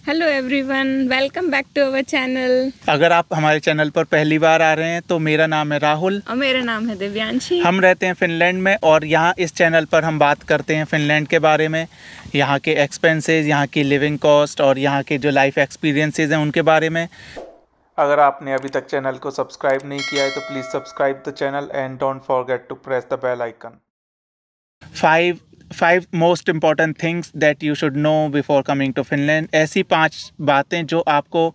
Hello everyone, welcome back to our channel. अगर आप हमारे चैनल पर पहली बार आ रहे हैं तो मेरा नाम है राहुल और मेरा नाम है दिव्यांशी। हम रहते हैं फिनलैंड में और यहाँ इस चैनल पर हम बात करते हैं फिनलैंड के बारे में, यहाँ के एक्सपेंसेस, यहाँ की लिविंग कॉस्ट और यहाँ के जो लाइफ एक्सपीरियंसेस हैं उनके बारे में। अगर आपने अभी तक चैनल को सब्सक्राइब नहीं किया है तो please subscribe the channel and don't forget to press the bell icon. Five most important things that you should know before coming to Finland. ऐसी 5 बातें जो आपको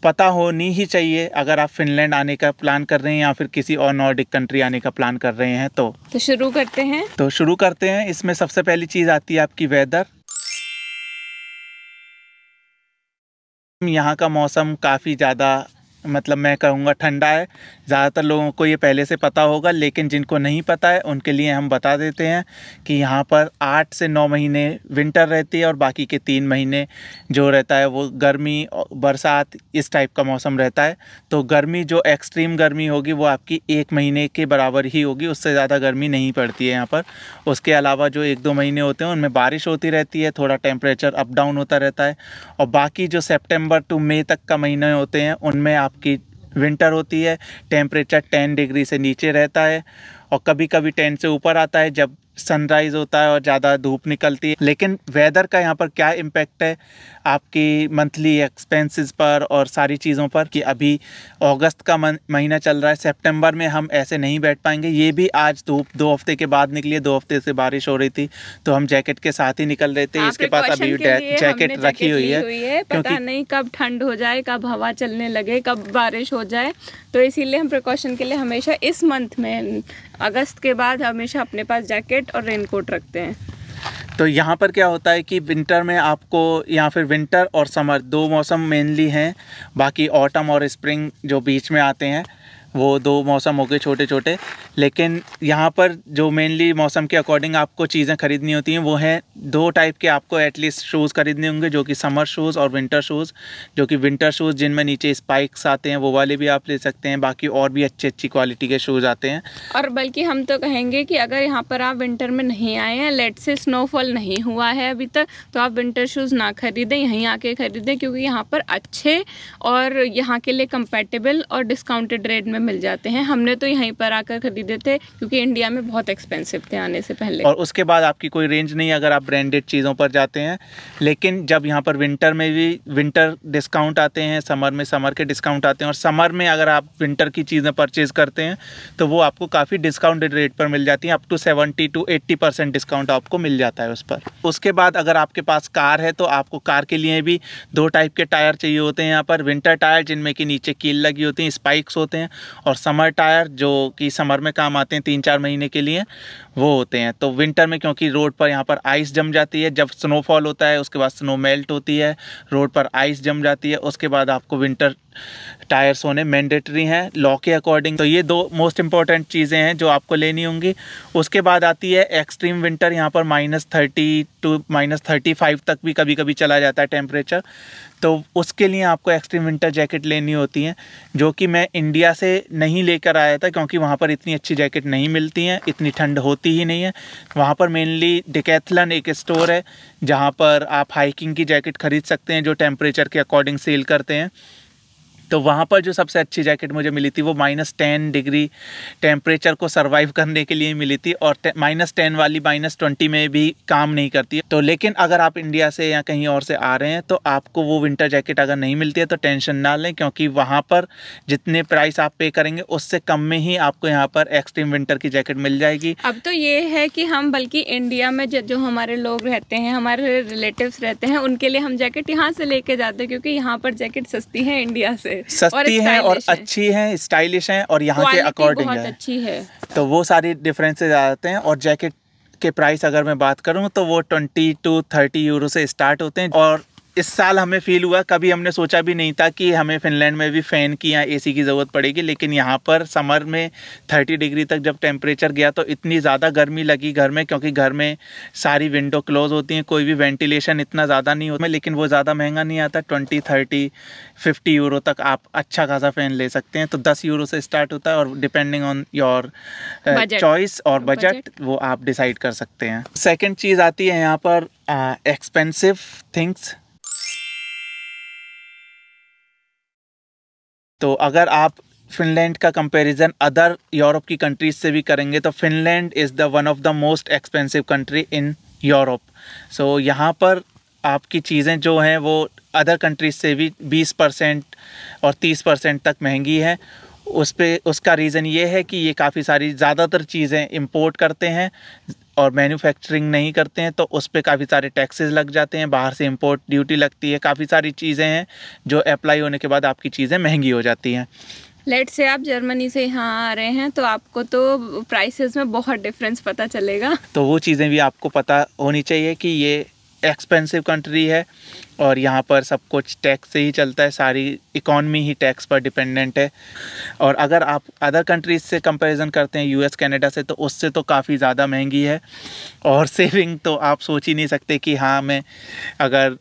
पता होनी ही चाहिए अगर आप फिनलैंड आने का प्लान कर रहे हैं या फिर किसी और नॉर्डिक कंट्री आने का प्लान कर रहे हैं। तो शुरू करते हैं। इसमें सबसे पहली चीज़ आती है आपकी वेदर। यहाँ का मौसम काफ़ी ज़्यादा मैं कहूँगा ठंडा है। ज़्यादातर लोगों को ये पहले से पता होगा, लेकिन जिनको नहीं पता है उनके लिए हम बता देते हैं कि यहाँ पर 8 से 9 महीने विंटर रहती है और बाकी के 3 महीने जो रहता है वो गर्मी और बरसात इस टाइप का मौसम रहता है। तो गर्मी जो एक्सट्रीम गर्मी होगी वो आपकी 1 महीने के बराबर ही होगी, उससे ज़्यादा गर्मी नहीं पड़ती है यहाँ पर। उसके अलावा जो 1-2 महीने होते हैं उनमें बारिश होती रहती है, थोड़ा टेम्परेचर अप डाउन होता रहता है। और बाकी जो सितंबर टू मई तक का महीने होते हैं उनमें आपकी विंटर होती है। टेम्परेचर 10 डिग्री से नीचे रहता है और कभी कभी 10 से ऊपर आता है जब सनराइज़ होता है और ज़्यादा धूप निकलती है। लेकिन वेदर का यहाँ पर क्या इम्पैक्ट है आपकी मंथली एक्सपेंसेस पर और सारी चीज़ों पर कि अभी अगस्त का महीना चल रहा है, सितंबर में हम ऐसे नहीं बैठ पाएंगे। ये भी आज धूप 2 हफ्ते के बाद निकली है, 2 हफ्ते से बारिश हो रही थी तो हम जैकेट के साथ ही निकल रहे थे। इसके पास अभी जैकेट रखी हुई है, पता नहीं कब ठंड हो जाए, कब हवा चलने लगे, कब बारिश हो जाए, तो इसीलिए हम प्रिकॉशन के लिए हमेशा इस मंथ में अगस्त के बाद हमेशा अपने पास जैकेट और रेनकोट रखते हैं। तो यहाँ पर क्या होता है कि विंटर में आपको या फिर विंटर और समर 2 मौसम मेनली हैं, बाकी ऑटम और स्प्रिंग जो बीच में आते हैं वो 2 मौसम हो गए छोटे छोटे। लेकिन यहाँ पर जो मेनली मौसम के अकॉर्डिंग आपको चीज़ें ख़रीदनी होती हैं वो हैं 2 टाइप के। आपको एटलीस्ट शूज़ ख़रीदने होंगे जो कि समर शूज़ और विंटर शूज़। जो कि विंटर शूज़ जिनमें नीचे स्पाइक्स आते हैं वो वाले भी आप ले सकते हैं, बाकी और भी अच्छी क्वालिटी के शूज़ आते हैं। और बल्कि हम तो कहेंगे कि अगर यहाँ पर आप विंटर में नहीं आए हैं, लेट से स्नोफॉल नहीं हुआ है अभी तक, तो आप विंटर शूज़ ना खरीदें, यहीं आके खरीदें, क्योंकि यहाँ पर अच्छे और यहाँ के लिए कंपेटेबल और डिस्काउंटेड रेट में मिल जाते हैं। हमने तो यहीं पर आकर खरीदे थे क्योंकि इंडिया में बहुत एक्सपेंसिव थे आने से पहले। और उसके बाद आपकी कोई रेंज नहीं अगर आप ब्रांडेड चीज़ों पर जाते हैं। लेकिन जब यहाँ पर विंटर में भी विंटर डिस्काउंट आते हैं, समर में समर के डिस्काउंट आते हैं, और समर में अगर आप विंटर की चीज़ें परचेज़ करते हैं तो वो आपको काफ़ी डिस्काउंटेड रेट पर मिल जाती हैं। अप टू 70 to 80% डिस्काउंट आपको मिल जाता है उस पर। उसके बाद अगर आपके पास कार है तो आपको कार के लिए भी 2 टाइप के टायर चाहिए होते हैं यहाँ पर। विंटर टायर जिनमें कि नीचे कील लगी होती है, स्पाइक्स होते हैं, और समर टायर जो कि समर में काम आते हैं 3-4 महीने के लिए, वो होते हैं। तो विंटर में क्योंकि रोड पर यहाँ पर आइस जम जाती है, जब स्नोफॉल होता है उसके बाद स्नो मेल्ट होती है, रोड पर आइस जम जाती है, उसके बाद आपको विंटर टायर्स होने मैंडेटरी हैं लॉ के अकॉर्डिंग। तो ये 2 मोस्ट इंपॉर्टेंट चीज़ें हैं जो आपको लेनी होंगी। उसके बाद आती है एक्सट्रीम विंटर। यहाँ पर -30 to -35 तक भी कभी कभी चला जाता है टेम्परेचर। तो उसके लिए आपको एक्सट्रीम विंटर जैकेट लेनी होती हैं, जो कि मैं इंडिया से नहीं लेकर आया था क्योंकि वहाँ पर इतनी अच्छी जैकेट नहीं मिलती हैं, इतनी ठंड होती ही नहीं है वहाँ पर। मेनली डिकैथलन एक स्टोर है जहाँ पर आप हाइकिंग की जैकेट ख़रीद सकते हैं जो टेम्परेचर के अकॉर्डिंग सेल करते हैं। तो वहाँ पर जो सबसे अच्छी जैकेट मुझे मिली थी वो -10 डिग्री टेम्परेचर को सर्वाइव करने के लिए मिली थी, और -10 वाली -20 में भी काम नहीं करती है। तो लेकिन अगर आप इंडिया से या कहीं और से आ रहे हैं तो आपको वो विंटर जैकेट अगर नहीं मिलती है तो टेंशन ना लें, क्योंकि वहाँ पर जितने प्राइस आप पे करेंगे उससे कम में ही आपको यहाँ पर एक्सट्रीम विंटर की जैकेट मिल जाएगी। अब तो ये है कि हम बल्कि इंडिया में जो हमारे लोग रहते हैं, हमारे रिलेटिव्स रहते हैं, उनके लिए हम जैकेट यहाँ से लेके जाते हैं, क्योंकि यहाँ पर जैकेट सस्ती है इंडिया से, सस्ती है और अच्छी है, स्टाइलिश है और यहाँ के अकॉर्डिंग बहुत अच्छी है। तो वो सारी डिफरेंसेस आ जाते हैं। और जैकेट के प्राइस अगर मैं बात करूँ तो वो 20 to 30 यूरो से स्टार्ट होते हैं। और इस साल हमें फील हुआ, कभी हमने सोचा भी नहीं था कि हमें फिनलैंड में भी फ़ैन की या एसी की ज़रूरत पड़ेगी, लेकिन यहाँ पर समर में 30 डिग्री तक जब टेम्परेचर गया तो इतनी ज़्यादा गर्मी लगी घर में, क्योंकि घर में सारी विंडो क्लोज होती हैं, कोई भी वेंटिलेशन इतना ज़्यादा नहीं होता, लेकिन वो ज़्यादा महंगा नहीं आता। 20, 30, 50 यूरो तक आप अच्छा खासा फ़ैन ले सकते हैं। तो 10 यूरो से स्टार्ट होता है और डिपेंडिंग ऑन योर चॉइस और बजट वो आप डिसाइड कर सकते हैं। सेकेंड चीज़ आती है यहाँ पर एक्सपेंसिव थिंग्स। तो अगर आप फिनलैंड का कंपैरिजन अदर यूरोप की कंट्रीज से भी करेंगे तो Finland is the one of the most expensive country in Europe. So यहाँ पर आपकी चीज़ें जो हैं वो अदर कंट्रीज से भी 20% और 30% तक महंगी हैं। उसका रीज़न ये है कि ये काफ़ी सारी ज़्यादातर चीज़ें इंपोर्ट करते हैं और मैन्युफैक्चरिंग नहीं करते हैं, तो उस पर काफ़ी सारे टैक्सेस लग जाते हैं, बाहर से इंपोर्ट ड्यूटी लगती है, काफ़ी सारी चीज़ें हैं जो अप्लाई होने के बाद आपकी चीज़ें महंगी हो जाती हैं। लेट से आप जर्मनी से यहाँ आ रहे हैं तो आपको तो प्राइसेस में बहुत डिफरेंस पता चलेगा, तो वो चीज़ें भी आपको पता होनी चाहिए कि ये एक्सपेंसिव कंट्री है और यहाँ पर सब कुछ टैक्स से ही चलता है, सारी इकॉनमी ही टैक्स पर डिपेंडेंट है। और अगर आप अदर कंट्रीज से कंपैरिजन करते हैं यूएस कनाडा से, तो उससे तो काफ़ी ज़्यादा महंगी है। और सेविंग तो आप सोच ही नहीं सकते कि हाँ मैं अगर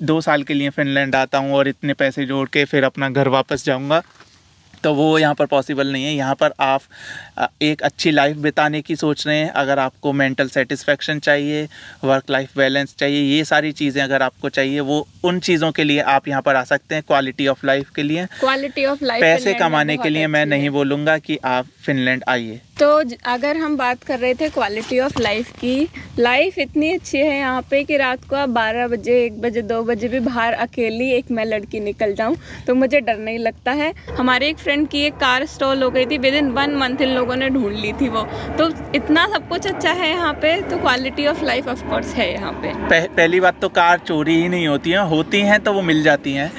2 साल के लिए फिनलैंड आता हूँ और इतने पैसे जोड़ के फिर अपना घर वापस जाऊँगा, तो वो यहाँ पर पॉसिबल नहीं है। यहाँ पर आप एक अच्छी लाइफ बिताने की सोच रहे हैं, अगर आपको मेंटल सेटिस्फेक्शन चाहिए, वर्क लाइफ बैलेंस चाहिए, ये सारी चीज़ें अगर आपको चाहिए, वो उन चीज़ों के लिए आप यहाँ पर आ सकते हैं। क्वालिटी ऑफ लाइफ के लिए, क्वालिटी ऑफ लाइफ, पैसे कमाने के लिए मैं नहीं बोलूँगा कि आप फिनलैंड आइए। तो अगर हम बात कर रहे थे क्वालिटी ऑफ लाइफ की, लाइफ इतनी अच्छी है यहाँ पे कि रात को आप 12 बजे 1 बजे 2 बजे भी बाहर अकेली एक मैं लड़की निकल जाऊँ तो मुझे डर नहीं लगता है। हमारे एक फ्रेंड की एक कार स्टॉल हो गई थी, विद इन 1 मंथ इन लोगों ने ढूंढ ली थी वो। तो इतना सब कुछ अच्छा है यहाँ पे, तो quality of life of course है यहाँ पे। पहली बात तो कार चोरी ही नहीं होती हैं तो वो मिल जाती हैं।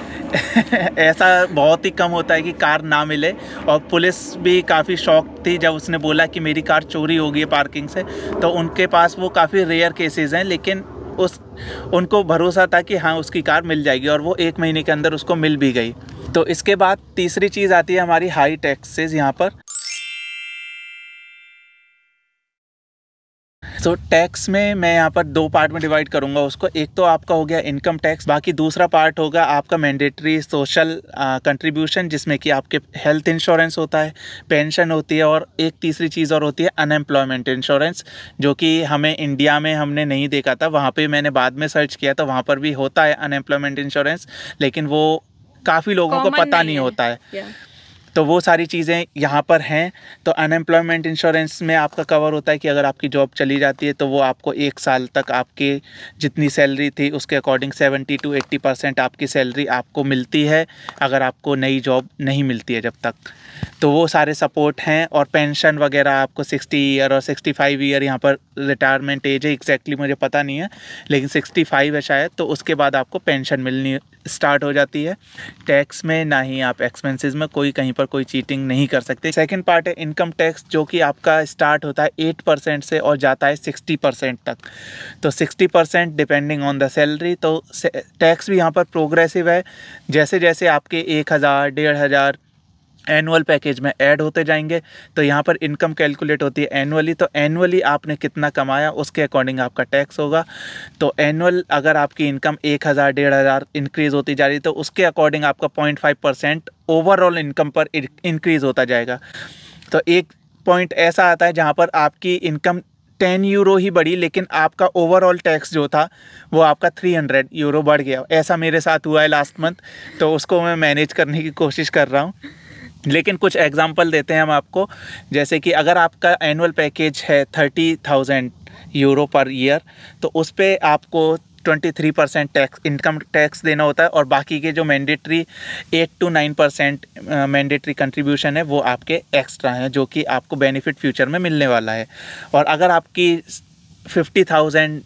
ऐसा बहुत ही कम होता है कि कार ना मिले। और पुलिस भी काफ़ी शॉक थी जब उसने बोला कि मेरी कार चोरी हो गई है पार्किंग से, तो उनके पास वो काफ़ी रेयर केसेस हैं, लेकिन उनको भरोसा था कि हाँ उसकी कार मिल जाएगी और वो 1 महीने के अंदर उसको मिल भी गई। तो इसके बाद तीसरी चीज़ आती है हमारी हाई टैक्सेस यहाँ पर। तो टैक्स में मैं यहाँ पर 2 पार्ट में डिवाइड करूँगा उसको। एक तो आपका हो गया इनकम टैक्स, बाकी दूसरा पार्ट होगा आपका मैंडेटरी सोशल कंट्रीब्यूशन, जिसमें कि आपके हेल्थ इंश्योरेंस होता है, पेंशन होती है, और एक तीसरी चीज़ और होती है अनएम्प्लॉयमेंट इंश्योरेंस, जो कि हमें इंडिया में हमने नहीं देखा था। वहाँ पे मैंने बाद में सर्च किया तो वहाँ पर भी होता है अनएम्प्लॉयमेंट इंश्योरेंस, लेकिन वो काफ़ी लोगों को पता नहीं होता है। तो वो सारी चीज़ें यहाँ पर हैं। तो अनएम्प्लॉयमेंट इंश्योरेंस में आपका कवर होता है कि अगर आपकी जॉब चली जाती है तो वो आपको 1 साल तक आपकी जितनी सैलरी थी उसके अकॉर्डिंग 70 to 80% आपकी सैलरी आपको मिलती है अगर आपको नई जॉब नहीं मिलती है जब तक। तो वो सारे सपोर्ट हैं। और पेंशन वगैरह आपको 60 ईयर और 65 ईयर यहाँ पर रिटायरमेंट एज है, एग्जैक्टली मुझे पता नहीं है, लेकिन 65 है शायद। तो उसके बाद आपको पेंशन मिलनी स्टार्ट हो जाती है। टैक्स में ना ही आप एक्सपेंसेस में कहीं पर कोई चीटिंग नहीं कर सकते। सेकंड पार्ट है इनकम टैक्स, जो कि आपका स्टार्ट होता है 8% से और जाता है 60% तक। तो 60% डिपेंडिंग ऑन द सैलरी। तो टैक्स भी यहाँ पर प्रोग्रेसिव है, जैसे जैसे आपके 1000, 1500 एनुअल पैकेज में ऐड होते जाएंगे तो यहाँ पर इनकम कैलकुलेट होती है एनुअली। तो एनुअली आपने कितना कमाया उसके अकॉर्डिंग आपका टैक्स होगा। तो एनुअल अगर आपकी इनकम 1000, 1500 इंक्रीज़ होती जा रही तो उसके अकॉर्डिंग आपका 0.5% ओवरऑल इनकम पर इंक्रीज़ होता जाएगा। तो एक पॉइंट ऐसा आता है जहाँ पर आपकी इनकम 10 यूरो ही बढ़ी, लेकिन आपका ओवरऑल टैक्स जो था वो आपका 300 यूरो बढ़ गया। ऐसा मेरे साथ हुआ है लास्ट मंथ, तो उसको मैं मैनेज करने की कोशिश कर रहा हूँ। लेकिन कुछ एग्जांपल देते हैं हम आपको, जैसे कि अगर आपका एनुअल पैकेज है 30,000 यूरो पर ईयर, तो उस पर आपको 23% टैक्स इनकम टैक्स देना होता है, और बाकी के जो मैंडेटरी 8 to 9% मैंडेटरी कंट्रीब्यूशन है वो आपके एक्स्ट्रा हैं, जो कि आपको बेनिफिट फ्यूचर में मिलने वाला है। और अगर आपकी 50,000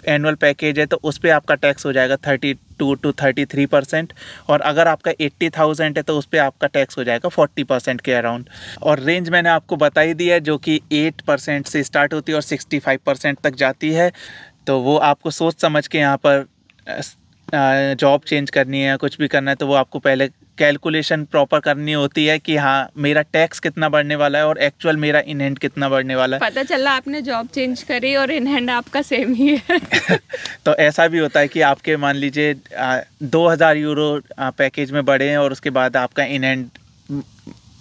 एनुअल पैकेज है तो उस पर आपका टैक्स हो जाएगा 32 to 33%, और अगर आपका 80,000 है तो उस पर आपका टैक्स हो जाएगा 40% के अराउंड। और रेंज मैंने आपको बता ही दिया है, जो कि 8% से स्टार्ट होती है और 65% तक जाती है। तो वो आपको सोच समझ के यहाँ पर जॉब चेंज करनी है, कुछ भी करना है, तो वो आपको पहले कैलकुलेशन प्रॉपर करनी होती है कि हाँ मेरा टैक्स कितना बढ़ने वाला है और एक्चुअल मेरा इन हैंड कितना बढ़ने वाला है। पता चला आपने जॉब चेंज करी और इन हैंड आपका सेम ही है। तो ऐसा भी होता है कि आपके मान लीजिए 2000 यूरो पैकेज में बढ़े हैं और उसके बाद आपका इन हैंड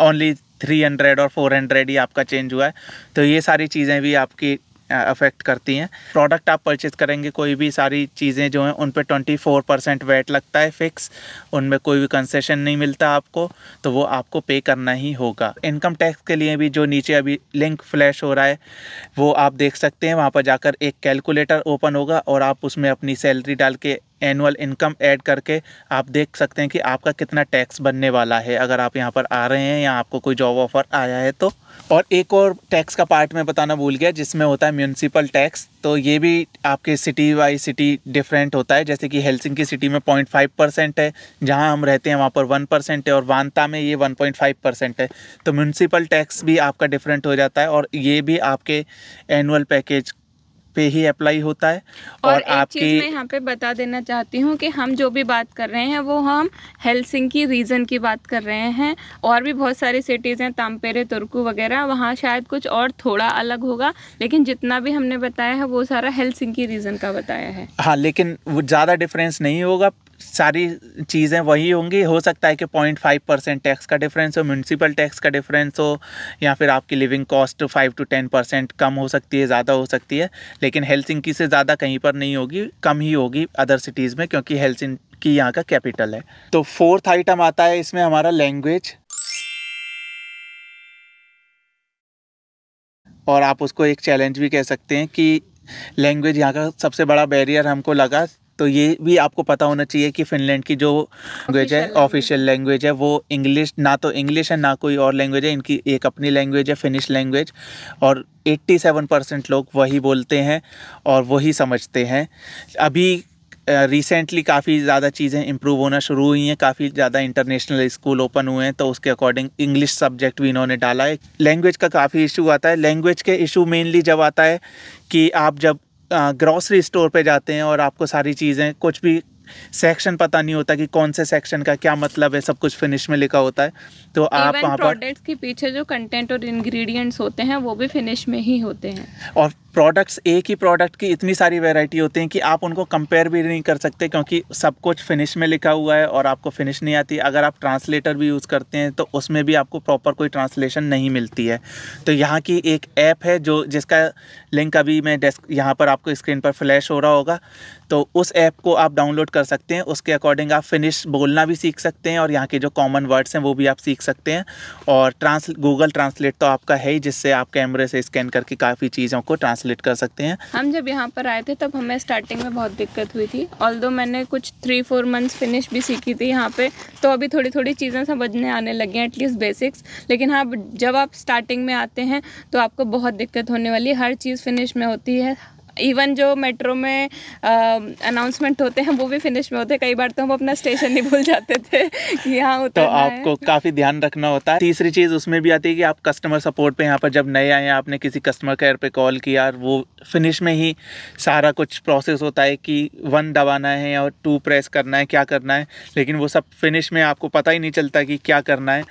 ओनली 300 और 400 ही आपका चेंज हुआ है। तो ये सारी चीज़ें भी आपकी अफेक्ट करती हैं। प्रोडक्ट आप परचेज करेंगे कोई भी, सारी चीज़ें जो हैं उन पे 24% वैट लगता है फिक्स, उनमें कोई भी कंसेशन नहीं मिलता आपको, तो वो आपको पे करना ही होगा। इनकम टैक्स के लिए भी जो नीचे अभी लिंक फ्लैश हो रहा है वो आप देख सकते हैं, वहाँ पर जाकर एक कैलकुलेटर ओपन होगा और आप उसमें अपनी सैलरी डाल के एनुअल इनकम ऐड करके आप देख सकते हैं कि आपका कितना टैक्स बनने वाला है अगर आप यहाँ पर आ रहे हैं या आपको कोई जॉब ऑफर आया है तो। और एक और टैक्स का पार्ट मैं बताना भूल गया, जिसमें होता है म्यूनसिपल टैक्स। तो ये भी आपके सिटी वाइज सिटी डिफरेंट होता है। जैसे कि हेलसिंकी सिटी में 0.5% है, जहाँ हम रहते हैं वहाँ पर 1% है, और वांता में ये 1.5% है। तो म्यूनसिपल टैक्स भी आपका डिफरेंट हो जाता है, और ये भी आपके एनुअल पैकेज पे ही अप्लाई होता है। और एक चीज़ मैं यहाँ पे बता देना चाहती हूँ कि हम जो भी बात कर रहे हैं वो हम हेलसिंकी रीजन की बात कर रहे हैं। और भी बहुत सारी सिटीज़ हैं, ताम्पेरे, तुर्कू वगैरह, वहाँ शायद कुछ और थोड़ा अलग होगा, लेकिन जितना भी हमने बताया है वो सारा हेलसिंकी रीजन का बताया है। हाँ, लेकिन वो ज़्यादा डिफरेंस नहीं होगा, सारी चीज़ें वही होंगी। हो सकता है कि 0.5% टैक्स का डिफरेंस हो, म्यूनसिपल टैक्स का डिफरेंस हो, या फिर आपकी लिविंग कॉस्ट 5 to 10% कम हो सकती है, ज़्यादा हो सकती है, लेकिन हेलसिंकी से ज़्यादा कहीं पर नहीं होगी, कम ही होगी अदर सिटीज़ में, क्योंकि हेलसिंकी यहाँ का कैपिटल है। तो फोर्थ आइटम आता है इसमें हमारा लैंग्वेज, और आप उसको एक चैलेंज भी कह सकते हैं कि लैंग्वेज यहाँ का सबसे बड़ा बैरियर हमको लगा। तो ये भी आपको पता होना चाहिए कि फिनलैंड की जो लैंग्वेज है, ऑफिशियल लैंग्वेज है, वो इंग्लिश, ना तो इंग्लिश है ना कोई और लैंग्वेज है, इनकी एक अपनी लैंग्वेज है, फिनिश लैंग्वेज, और 87% लोग वही बोलते हैं और वही समझते हैं। अभी रिसेंटली काफ़ी ज़्यादा चीज़ें इम्प्रूव होना शुरू हुई हैं, काफ़ी ज़्यादा इंटरनेशनल स्कूल ओपन हुए हैं, तो उसके अकॉर्डिंग इंग्लिश सब्जेक्ट भी इन्होंने डाला है। लैंग्वेज का काफ़ी इशू आता है। लैंग्वेज के इशू मेनली जब आता है कि आप जब ग्रॉसरी स्टोर पे जाते हैं और आपको सारी चीज़ें, कुछ भी सेक्शन पता नहीं होता कि कौन से सेक्शन का क्या मतलब है, सब कुछ फिनिश में लिखा होता है, तो आप वहाँ पर प्रोडक्ट्स के पीछे जो कंटेंट और इंग्रेडिएंट्स होते हैं वो भी फिनिश में ही होते हैं। और प्रोडक्ट्स, एक ही प्रोडक्ट की इतनी सारी वैरायटी होती हैं कि आप उनको कंपेयर भी नहीं कर सकते, क्योंकि सब कुछ फिनिश में लिखा हुआ है और आपको फिनिश नहीं आती। अगर आप ट्रांसलेटर भी यूज़ करते हैं तो उसमें भी आपको प्रॉपर कोई ट्रांसलेशन नहीं मिलती है। तो यहाँ की एक ऐप है जो, जिसका लिंक अभी मैं यहाँ पर आपको स्क्रीन पर फ्लैश हो रहा होगा, तो उस ऐप को आप डाउनलोड कर सकते हैं। उसके अकॉर्डिंग आप फिनिश बोलना भी सीख सकते हैं और यहाँ के जो कॉमन वर्ड्स हैं वो भी आप सीख सकते हैं। और गूगल ट्रांसलेट तो आपका है ही, जिससे आप कैमरे से स्कैन करके काफ़ी चीज़ों को ट्रांसलेट कर सकते हैं। हम जब यहाँ पर आए थे तब हमें स्टार्टिंग में बहुत दिक्कत हुई थी, ऑल्दो मैंने कुछ 3-4 मंथ्स फिनिश भी सीखी थी यहाँ पे, तो अभी थोड़ी थोड़ी चीज़ें समझने आने लगी हैं, एटलीस्ट बेसिक्स। लेकिन हाँ, जब आप स्टार्टिंग में आते हैं तो आपको बहुत दिक्कत होने वाली है। हर चीज़ फिनिश में होती है, इवन जो मेट्रो में अनाउंसमेंट होते हैं वो भी फिनिश में होते हैं। कई बार तो हम अपना स्टेशन ही भूल जाते थे कि यहाँ उतरना तो आपको काफ़ी ध्यान रखना होता है। तीसरी चीज़ उसमें भी आती है कि आप कस्टमर सपोर्ट पे यहाँ पर जब नए आए हैं, आपने किसी कस्टमर केयर पे कॉल किया, वो फिनिश में ही सारा कुछ प्रोसेस होता है कि 1 दबाना है और 2 प्रेस करना है, क्या करना है, लेकिन वो सब फिनिश में आपको पता ही नहीं चलता कि क्या करना है,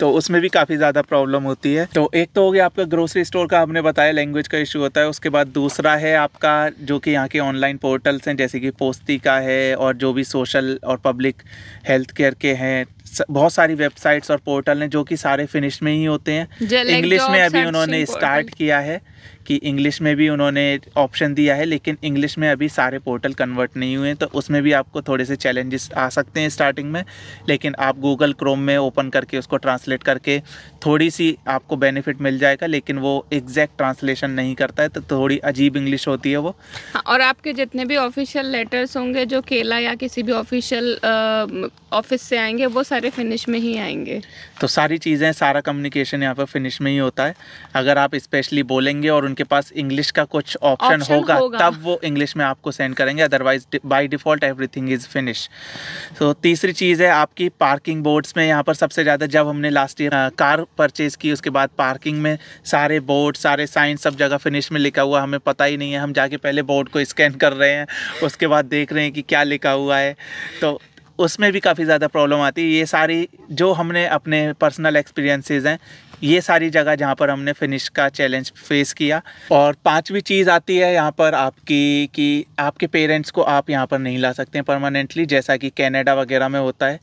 तो उसमें भी काफ़ी ज़्यादा प्रॉब्लम होती है। तो एक तो हो गया आपका ग्रोसरी स्टोर का, आपने बताया लैंग्वेज का इशू होता है। उसके बाद दूसरा है आपका जो कि यहाँ के ऑनलाइन पोर्टल्स हैं, जैसे कि पोस्ती का है, और जो भी सोशल और पब्लिक हेल्थ केयर के हैं, बहुत सारी वेबसाइट्स और पोर्टल हैं जो कि सारे फिनिश में ही होते हैं। इंग्लिश में अभी उन्होंने स्टार्ट किया है कि इंग्लिश में भी उन्होंने ऑप्शन दिया है, लेकिन इंग्लिश में अभी सारे पोर्टल कन्वर्ट नहीं हुए हैं, तो उसमें भी आपको थोड़े से चैलेंजेस आ सकते हैं स्टार्टिंग में। लेकिन आप गूगल क्रोम में ओपन करके उसको ट्रांसलेट करके थोड़ी सी आपको बेनिफिट मिल जाएगा, लेकिन वो एग्जैक्ट ट्रांसलेशन नहीं करता है, तो थोड़ी अजीब इंग्लिश होती है वो। हाँ, और आपके जितने भी ऑफिशियल लेटर्स होंगे जो केला या किसी भी ऑफिशियल ऑफिस से आएंगे, वो सारे फिनिश में ही आएंगे। तो सारी चीज़ें, सारा कम्युनिकेशन यहाँ पर फिनिश में ही होता है। अगर आप स्पेशली बोलेंगे और उनके पास इंग्लिश का कुछ ऑप्शन होगा तब वो इंग्लिश में आपको सेंड करेंगे, otherwise by default everything is finish. तो तीसरी चीज़ है आपकी पार्किंग बोर्ड्स में। यहाँ पर सबसे ज़्यादा, जब हमने लास्ट ईयर कार परचेज़ की, उसके बाद पार्किंग में सारे बोर्ड, सारे साइन, सब जगह फिनिश में लिखा हुआ, हमें पता ही नहीं है। हम जाके पहले बोर्ड को स्कैन कर रहे हैं, उसके बाद देख रहे हैं कि क्या लिखा हुआ है, तो उसमें भी काफ़ी ज़्यादा प्रॉब्लम आती है। ये सारी जो हमने अपने पर्सनल एक्सपीरियंसेस हैं, ये सारी जगह जहाँ पर हमने फिनिश का चैलेंज फेस किया। और पांचवी चीज़ आती है यहाँ पर आपकी कि आपके पेरेंट्स को आप यहाँ पर नहीं ला सकते हैं परमानेंटली, जैसा कि कनाडा वगैरह में होता है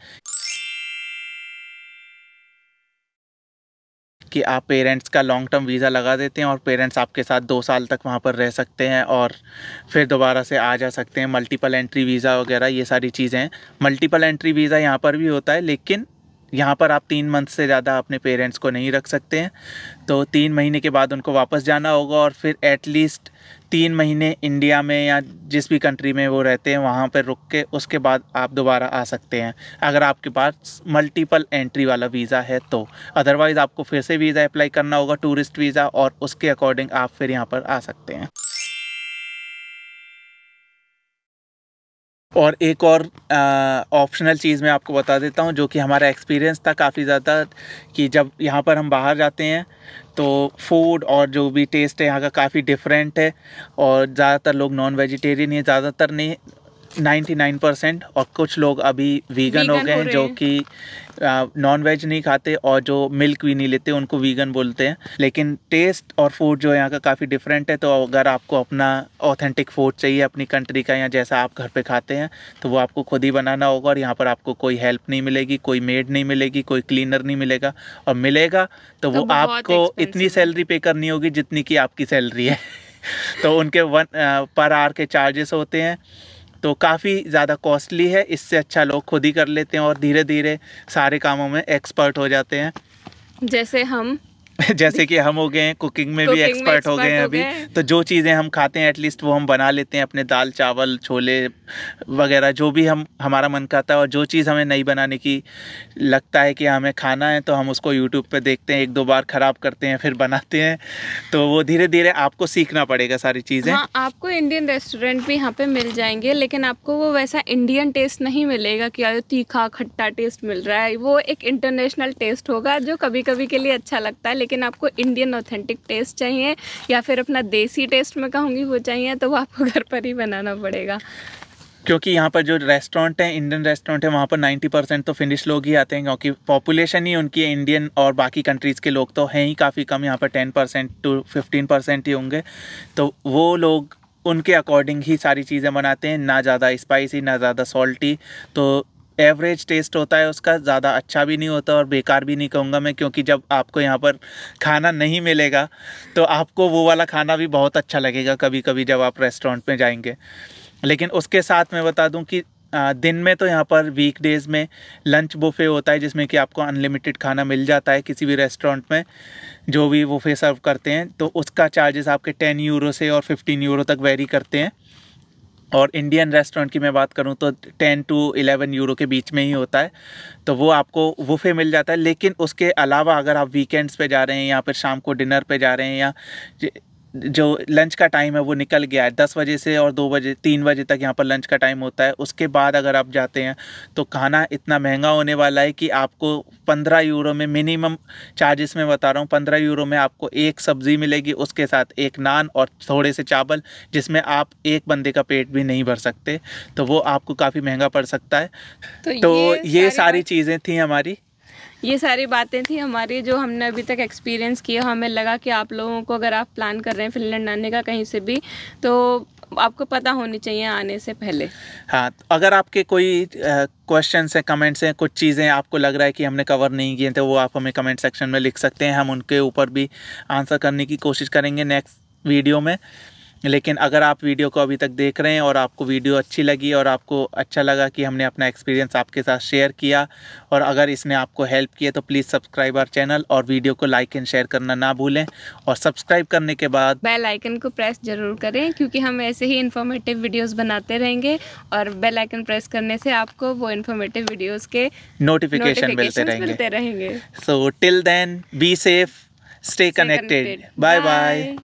कि आप पेरेंट्स का लॉन्ग टर्म वीज़ा लगा देते हैं और पेरेंट्स आपके साथ 2 साल तक वहाँ पर रह सकते हैं और फिर दोबारा से आ जा सकते हैं। मल्टीपल एंट्री वीज़ा वगैरह ये सारी चीज़ें हैं। मल्टीपल एंट्री वीज़ा यहाँ पर भी होता है, लेकिन यहाँ पर आप 3 मंथ से ज़्यादा अपने पेरेंट्स को नहीं रख सकते हैं। तो 3 महीने के बाद उनको वापस जाना होगा और फिर एटलीस्ट 3 महीने इंडिया में या जिस भी कंट्री में वो रहते हैं वहाँ पर रुक के उसके बाद आप दोबारा आ सकते हैं, अगर आपके पास मल्टीपल एंट्री वाला वीज़ा है तो। अदरवाइज़ आपको फिर से वीज़ा अप्लाई करना होगा, टूरिस्ट वीज़ा, और उसके अकॉर्डिंग आप फिर यहाँ पर आ सकते हैं। और एक और ऑप्शनल चीज़ मैं आपको बता देता हूँ जो कि हमारा एक्सपीरियंस था काफ़ी ज़्यादा, कि जब यहाँ पर हम बाहर जाते हैं तो फूड और जो भी टेस्ट है यहाँ का काफ़ी डिफरेंट है। और ज़्यादातर लोग नॉन वेजिटेरियन ही, ज़्यादातर नहीं 99%, और कुछ लोग अभी वीगन हो गए हैं जो कि नॉन वेज नहीं खाते और जो मिल्क भी नहीं लेते, उनको वीगन बोलते हैं। लेकिन टेस्ट और फूड जो यहाँ का काफ़ी डिफरेंट है। तो अगर आपको अपना ऑथेंटिक फूड चाहिए अपनी कंट्री का, या जैसा आप घर पे खाते हैं, तो वो आपको खुद ही बनाना होगा। और यहाँ पर आपको कोई हेल्प नहीं मिलेगी, कोई मेड नहीं मिलेगी, कोई क्लीनर नहीं मिलेगा, और मिलेगा तो वो आपको इतनी सैलरी पे करनी होगी जितनी कि आपकी सैलरी है। तो उनके पर आवर के चार्जेस होते हैं, तो काफ़ी ज़्यादा कॉस्टली है। इससे अच्छा लोग खुद ही कर लेते हैं और धीरे धीरे सारे कामों में एक्सपर्ट हो जाते हैं, जैसे कि हम हो गए हैं, कुकिंग में भी एक्सपर्ट हो गए हैं अभी। तो जो चीज़ें हम खाते हैं एटलीस्ट वो हम बना लेते हैं अपने, दाल चावल छोले वगैरह जो भी हमारा मन करता है। और जो चीज़ हमें नहीं बनाने की लगता है कि हमें खाना है, तो हम उसको यूट्यूब पे देखते हैं, 1-2 बार ख़राब करते हैं, फिर बनाते हैं। तो वो धीरे धीरे आपको सीखना पड़ेगा सारी चीज़ें। हाँ, आपको इंडियन रेस्टोरेंट भी यहाँ पे मिल जाएंगे, लेकिन आपको वो वैसा इंडियन टेस्ट नहीं मिलेगा कि तीखा खट्टा टेस्ट मिल रहा है। वो एक इंटरनेशनल टेस्ट होगा जो कभी कभी के लिए अच्छा लगता है, लेकिन आपको इंडियन ऑथेंटिक टेस्ट चाहिए या फिर अपना देसी टेस्ट में कहूँगी वो चाहिए, तो वो आपको घर पर ही बनाना पड़ेगा। क्योंकि यहाँ पर जो रेस्टोरेंट है, इंडियन रेस्टोरेंट है, वहाँ पर 90% तो फिनिश लोग ही आते हैं, क्योंकि पॉपुलेशन ही उनकी इंडियन और बाकी कंट्रीज़ के लोग तो हैं ही काफ़ी कम। यहाँ पर 10% to 15% ही होंगे। तो वो लोग उनके अकॉर्डिंग ही सारी चीज़ें बनाते हैं, ना ज़्यादा स्पाइसी ना ज़्यादा सॉल्टी। तो एवरेज टेस्ट होता है उसका, ज़्यादा अच्छा भी नहीं होता और बेकार भी नहीं कहूँगा मैं, क्योंकि जब आपको यहाँ पर खाना नहीं मिलेगा तो आपको वो वाला खाना भी बहुत अच्छा लगेगा कभी कभी जब आप रेस्टोरेंट में जाएंगे। लेकिन उसके साथ मैं बता दूं कि दिन में तो यहाँ पर वीकडेज़ में लंच बुफे होता है, जिसमें कि आपको अनलिमिटेड खाना मिल जाता है किसी भी रेस्टोरेंट में, जो भी बुफे सर्व करते हैं। तो उसका चार्जेस आपके 10 यूरो से और 15 यूरो तक वेरी करते हैं। और इंडियन रेस्टोरेंट की मैं बात करूं तो 10 to 11 यूरो के बीच में ही होता है। तो वो आपको बुफे मिल जाता है। लेकिन उसके अलावा अगर आप वीकेंड्स पे जा रहे हैं या फिर शाम को डिनर पे जा रहे हैं, या जो लंच का टाइम है वो निकल गया है 10 बजे से, और 2 बजे 3 बजे तक यहाँ पर लंच का टाइम होता है, उसके बाद अगर आप जाते हैं तो खाना इतना महंगा होने वाला है कि आपको 15 यूरो में, मिनिमम चार्जेस में बता रहा हूँ, 15 यूरो में आपको एक सब्ज़ी मिलेगी, उसके साथ एक नान और थोड़े से चावल, जिसमें आप एक बंदे का पेट भी नहीं भर सकते। तो वो आपको काफ़ी महंगा पड़ सकता है। तो ये सारी चीज़ें थी हमारी, ये सारी बातें थी हमारी जो हमने अभी तक एक्सपीरियंस किया। हमें लगा कि आप लोगों को, अगर आप प्लान कर रहे हैं फिनलैंड आने का कहीं से भी, तो आपको पता होनी चाहिए आने से पहले। हाँ, अगर आपके कोई क्वेश्चंस हैं, कमेंट्स हैं, कुछ चीज़ें आपको लग रहा है कि हमने कवर नहीं किए, तो वो आप हमें कमेंट सेक्शन में लिख सकते हैं। हम उनके ऊपर भी आंसर करने की कोशिश करेंगे नेक्स्ट वीडियो में। लेकिन अगर आप वीडियो को अभी तक देख रहे हैं और आपको वीडियो अच्छी लगी और आपको अच्छा लगा कि हमने अपना एक्सपीरियंस आपके साथ शेयर किया, और अगर इसने आपको हेल्प किया, तो प्लीज़ सब्सक्राइब आवर चैनल और वीडियो को लाइक एंड शेयर करना ना भूलें। और सब्सक्राइब करने के बाद बेल आइकन को प्रेस जरूर करें, क्योंकि हम ऐसे ही इन्फॉर्मेटिव वीडियोस बनाते रहेंगे, और बेल आइकन प्रेस करने से आपको वो इन्फॉर्मेटिव वीडियोस के नोटिफिकेशन मिलते रहेंगे। So till then, be safe, stay connected, bye bye.